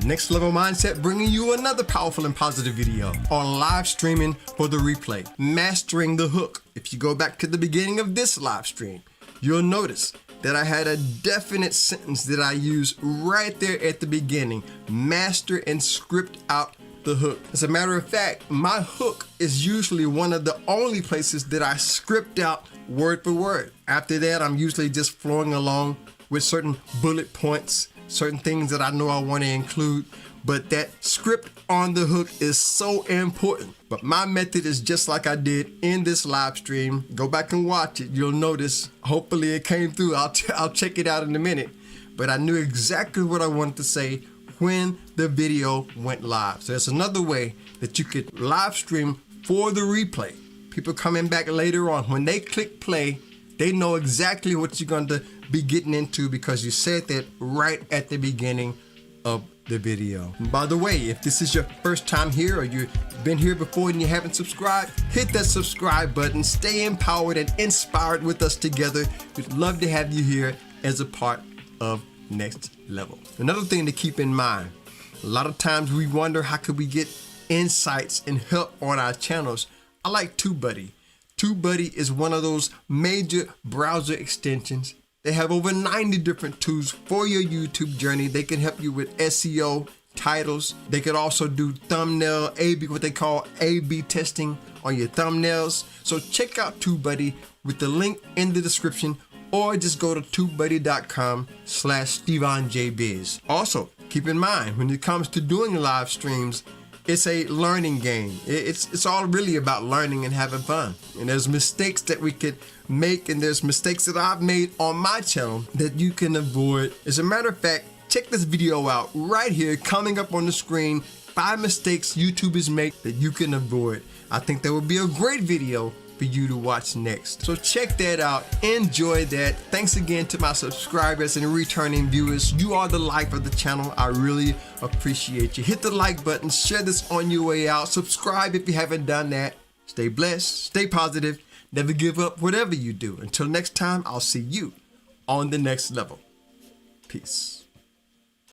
Next Level Mindset, bringing you another powerful and positive video on live streaming for the replay, mastering the hook. If you go back to the beginning of this live stream, you'll notice that I had a definite sentence that I used right there at the beginning: master and script out the hook. As a matter of fact, my hook is usually one of the only places that I script out word for word. After that, I'm usually just flowing along with certain bullet points, certain things that I know I want to include, but that script on the hook is so important. But my method is just like I did in this live stream. Go back and watch it. You'll notice, hopefully it came through. I'll check it out in a minute. But I knew exactly what I wanted to say when the video went live. So that's another way that you could live stream for the replay. People coming back later on, when they click play, they know exactly what you're going to be getting into because you said that right at the beginning of the video. And by the way, if this is your first time here or you've been here before and you haven't subscribed, hit that subscribe button. Stay empowered and inspired with us together. We'd love to have you here as a part of Next Level. Another thing to keep in mind, a lot of times we wonder how could we get insights and help on our channels. I like TubeBuddy. TubeBuddy is one of those major browser extensions. They have over 90 different tools for your YouTube journey. They can help you with SEO, titles. They could also do thumbnail A/B, what they call A/B testing on your thumbnails. So check out TubeBuddy with the link in the description, or just go to tubebuddy.com/StevonJBiz. Also, keep in mind, when it comes to doing live streams, it's a learning game. It's all really about learning and having fun. And there's mistakes that we could make, and there's mistakes that I've made on my channel that you can avoid. As a matter of fact, check this video out right here, coming up on the screen, 5 mistakes YouTubers make that you can avoid. I think that would be a great video for you to watch next. So check that out, enjoy that. Thanks again to my subscribers and returning viewers. You are the life of the channel. I really appreciate you. Hit the like button, share this on your way out, subscribe if you haven't done that. Stay blessed, stay positive, never give up whatever you do. Until next time, I'll see you on the next level. Peace.